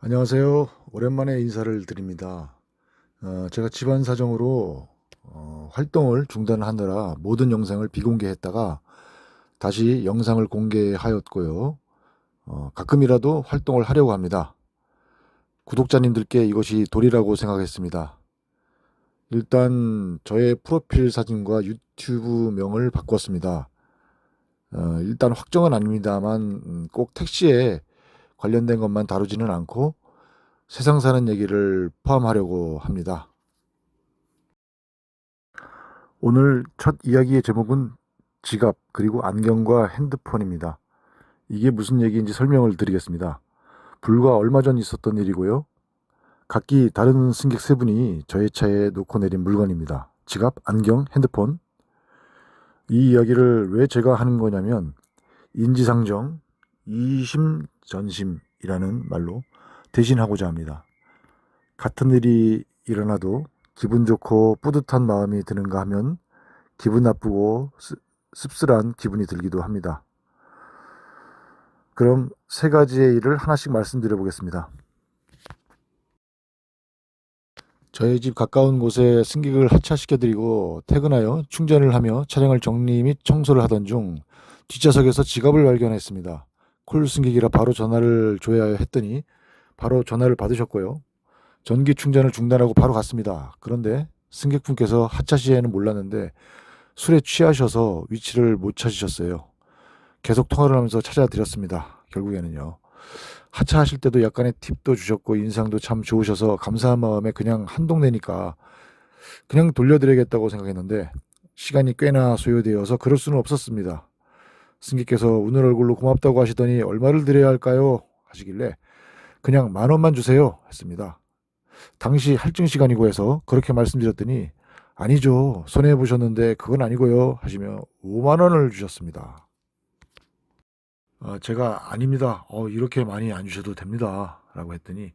안녕하세요. 오랜만에 인사를 드립니다. 제가 집안 사정으로 활동을 중단하느라 모든 영상을 비공개했다가 다시 영상을 공개하였고요. 가끔이라도 활동을 하려고 합니다. 구독자님들께 이것이 도리라고 생각했습니다. 일단 저의 프로필 사진과 유튜브 명을 바꿨습니다. 일단 확정은 아닙니다만 꼭 택시에 관련된 것만 다루지는 않고 세상 사는 얘기를 포함하려고 합니다. 오늘 첫 이야기의 제목은 지갑 그리고 안경과 핸드폰입니다. 이게 무슨 얘기인지 설명을 드리겠습니다. 불과 얼마 전 있었던 일이고요. 각기 다른 승객 세 분이 저의 차에 놓고 내린 물건입니다. 지갑, 안경, 핸드폰. 이 이야기를 왜 제가 하는 거냐면 인지상정, 이심전심이라는 말로 대신하고자 합니다. 같은 일이 일어나도 기분 좋고 뿌듯한 마음이 드는가 하면 기분 나쁘고 씁쓸한 기분이 들기도 합니다. 그럼 세 가지의 일을 하나씩 말씀드려 보겠습니다. 저희 집 가까운 곳에 승객을 하차시켜드리고 퇴근하여 충전을 하며 차량을 정리 및 청소를 하던 중 뒷좌석에서 지갑을 발견했습니다. 콜 승객이라 바로 전화를 줘야 했더니 바로 전화를 받으셨고요. 전기 충전을 중단하고 바로 갔습니다. 그런데 승객분께서 하차 시에는 몰랐는데 술에 취하셔서 위치를 못 찾으셨어요. 계속 통화를 하면서 찾아드렸습니다. 결국에는요. 하차하실 때도 약간의 팁도 주셨고 인상도 참 좋으셔서 감사한 마음에 그냥 한동 내니까 그냥 돌려드려야겠다고 생각했는데 시간이 꽤나 소요되어서 그럴 수는 없었습니다. 승객께서 웃는 얼굴로 고맙다고 하시더니 얼마를 드려야 할까요? 하시길래 그냥 10,000원만 주세요 했습니다. 당시 할증 시간이고 해서 그렇게 말씀드렸더니 아니죠. 손해보셨는데 그건 아니고요 하시며 5만 원을 주셨습니다. 제가 아닙니다. 이렇게 많이 안 주셔도 됩니다. 라고 했더니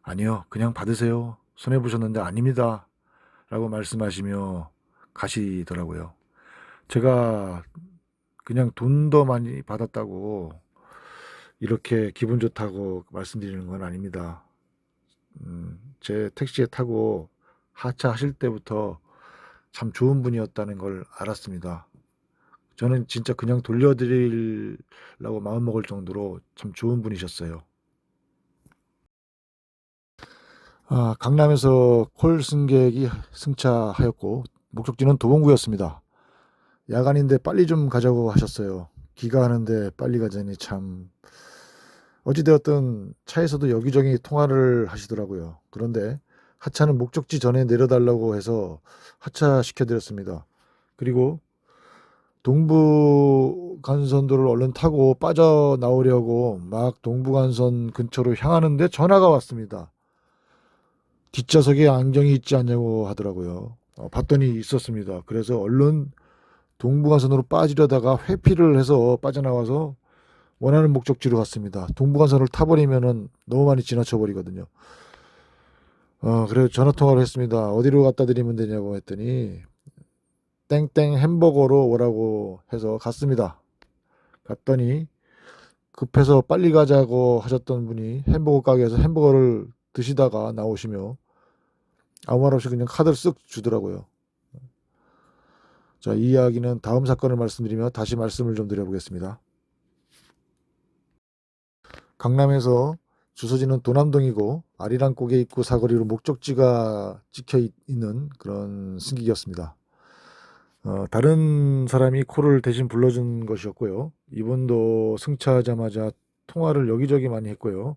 아니요. 그냥 받으세요. 손해보셨는데 아닙니다. 라고 말씀하시며 가시더라고요. 제가 그냥 돈 더 많이 받았다고 이렇게 기분 좋다고 말씀드리는 건 아닙니다. 제 택시에 타고 하차하실 때부터 참 좋은 분이었다는 걸 알았습니다. 저는 진짜 그냥 돌려드리려고 마음먹을 정도로 참 좋은 분이셨어요. 강남에서 콜 승객이 승차하였고 목적지는 도봉구였습니다. 야간인데 빨리 좀 가자고 하셨어요. 귀가하는데 빨리 가자니 참 어찌되었든 차에서도 여기저기 통화를 하시더라고요. 그런데 하차는 목적지 전에 내려달라고 해서 하차시켜드렸습니다. 그리고 동부간선도를 얼른 타고 빠져나오려고 막 동부간선 근처로 향하는데 전화가 왔습니다. 뒷좌석에 안경이 있지 않냐고 하더라고요. 봤더니 있었습니다. 그래서 얼른 동부간선으로 빠지려다가 회피를 해서 빠져나와서 원하는 목적지로 갔습니다. 동부간선을 타버리면은 너무 많이 지나쳐 버리거든요. 그래서 전화 통화를 했습니다. 어디로 갖다 드리면 되냐고 했더니 땡땡 햄버거로 오라고 해서 갔습니다. 갔더니 급해서 빨리 가자고 하셨던 분이 햄버거 가게에서 햄버거를 드시다가 나오시며 아무 말 없이 그냥 카드를 쓱 주더라고요. 자, 이 이야기는 다음 사건을 말씀드리며 다시 말씀을 좀 드려보겠습니다. 강남에서 주소지는 도남동이고 아리랑 고개 입구 사거리로 목적지가 찍혀 있는 그런 승객이었습니다. 다른 사람이 콜을 대신 불러준 것이었고요. 이분도 승차하자마자 통화를 여기저기 많이 했고요.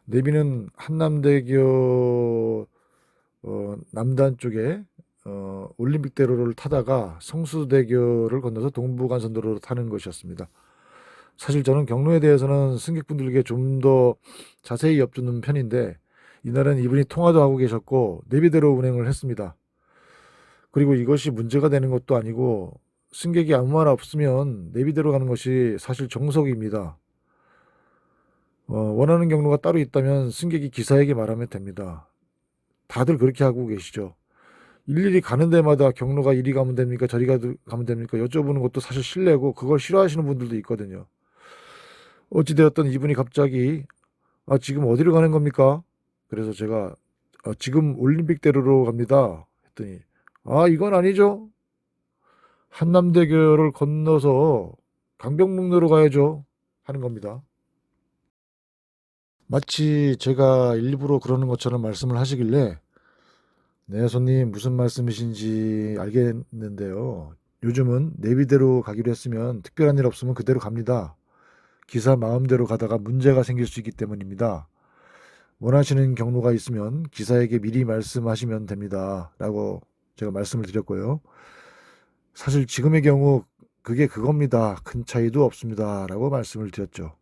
내비는 한남대교 남단 쪽에 올림픽대로를 타다가 성수대교를 건너서 동부간선도로를 타는 것이었습니다. 사실 저는 경로에 대해서는 승객분들에게 좀 더 자세히 엿주는 편인데 이날은 이분이 통화도 하고 계셨고 내비대로 운행을 했습니다. 그리고 이것이 문제가 되는 것도 아니고 승객이 아무 말 없으면 내비대로 가는 것이 사실 정석입니다. 원하는 경로가 따로 있다면 승객이 기사에게 말하면 됩니다. 다들 그렇게 하고 계시죠. 일일이 가는 데마다 경로가 이리 가면 됩니까? 저리 가면 됩니까? 여쭤보는 것도 사실 실례고 그걸 싫어하시는 분들도 있거든요. 어찌되었든 이분이 갑자기 아, 지금 어디로 가는 겁니까? 그래서 제가 지금 올림픽대로로 갑니다. 했더니 아, 이건 아니죠. 한남대교를 건너서 강변북로로 가야죠. 하는 겁니다. 마치 제가 일부러 그러는 것처럼 말씀을 하시길래 네, 손님 무슨 말씀이신지 알겠는데요. 요즘은 내비대로 가기로 했으면 특별한 일 없으면 그대로 갑니다. 기사 마음대로 가다가 문제가 생길 수 있기 때문입니다. 원하시는 경로가 있으면 기사에게 미리 말씀하시면 됩니다. 라고 제가 말씀을 드렸고요. 사실 지금의 경우 그게 그겁니다. 큰 차이도 없습니다. 라고 말씀을 드렸죠.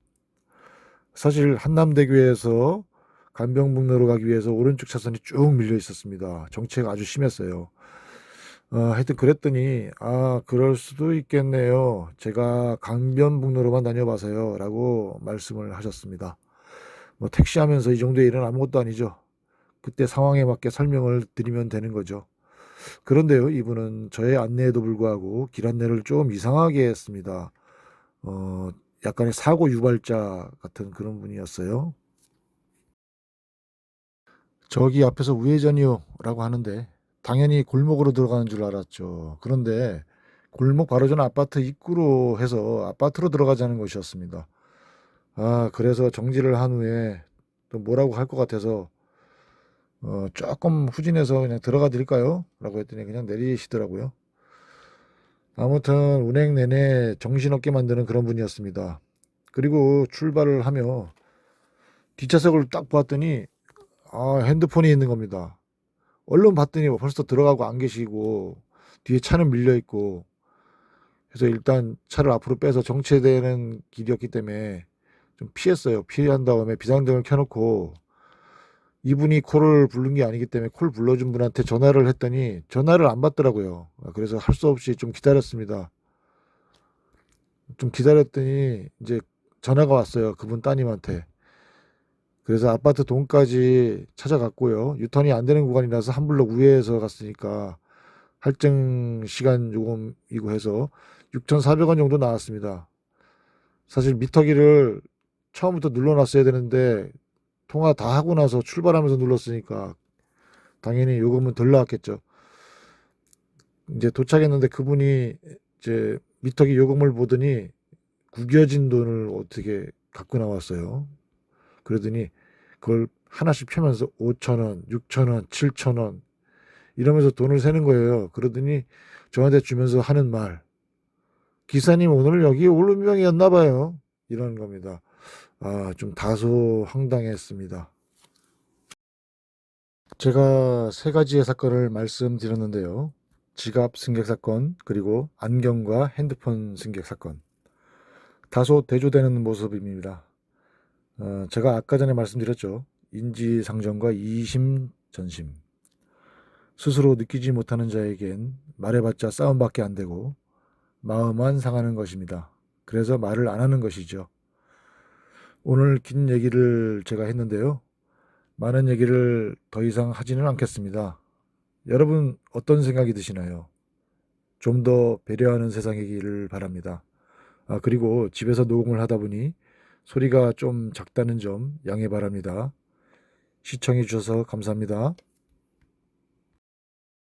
사실 한남대교에서 간병북로로 가기 위해서 오른쪽 차선이 쭉 밀려 있었습니다. 정체가 아주 심했어요. 하여튼 그랬더니 그럴 수도 있겠네요. 제가 강변북로로만 다녀봐서요. 라고 말씀을 하셨습니다. 뭐 택시 하면서 이 정도의 일은 아무것도 아니죠. 그때 상황에 맞게 설명을 드리면 되는 거죠. 그런데요, 이분은 저의 안내에도 불구하고 길 안내를 좀 이상하게 했습니다. 어, 약간의 사고 유발자 같은 그런 분이었어요. 저기 앞에서 우회전이요 라고 하는데 당연히 골목으로 들어가는 줄 알았죠. 그런데 골목 바로 전 아파트 입구로 해서 아파트로 들어가자는 것이었습니다. 그래서 정지를 한 후에 또 뭐라고 할 것 같아서 조금 후진해서 그냥 들어가 드릴까요? 라고 했더니 그냥 내리시더라고요. 아무튼 운행 내내 정신없게 만드는 그런 분이었습니다. 그리고 출발을 하며 뒷좌석을 딱 보았더니 핸드폰이 있는 겁니다. 얼른 봤더니 벌써 들어가고 안 계시고 뒤에 차는 밀려 있고 그래서 일단 차를 앞으로 빼서 정체되는 길이었기 때문에 좀 피했어요. 피한 다음에 비상등을 켜놓고 이분이 콜을 부른 게 아니기 때문에 콜 불러준 분한테 전화를 했더니 전화를 안 받더라고요. 그래서 할 수 없이 좀 기다렸습니다. 좀 기다렸더니 이제 전화가 왔어요. 그분 따님한테. 그래서 아파트 동까지 찾아갔고요. 유턴이 안 되는 구간이라서 한 블록 우회해서 갔으니까 할증 시간 요금이고 해서 6,400원 정도 나왔습니다. 사실 미터기를 처음부터 눌러놨어야 되는데 통화 다 하고 나서 출발하면서 눌렀으니까 당연히 요금은 덜 나왔겠죠. 이제 도착했는데 그분이 이제 미터기 요금을 보더니 구겨진 돈을 어떻게 갖고 나왔어요. 그러더니 그걸 하나씩 펴면서 5,000원, 6,000원, 7,000원 이러면서 돈을 세는 거예요. 그러더니 저한테 주면서 하는 말, 기사님 오늘 여기 올림명이었나 봐요. 이러는 겁니다. 좀 다소 황당했습니다. 제가 세 가지의 사건을 말씀드렸는데요. 지갑 승객 사건, 그리고 안경과 핸드폰 승객 사건. 다소 대조되는 모습입니다. 제가 아까 전에 말씀드렸죠. 인지상정과 이심전심. 스스로 느끼지 못하는 자에겐 말해봤자 싸움밖에 안 되고 마음만 상하는 것입니다. 그래서 말을 안 하는 것이죠. 오늘 긴 얘기를 제가 했는데요. 많은 얘기를 더 이상 하지는 않겠습니다. 여러분 어떤 생각이 드시나요? 좀 더 배려하는 세상이기를 바랍니다. 그리고 집에서 녹음을 하다 보니 소리가 좀 작다는 점 양해 바랍니다. 시청해 주셔서 감사합니다.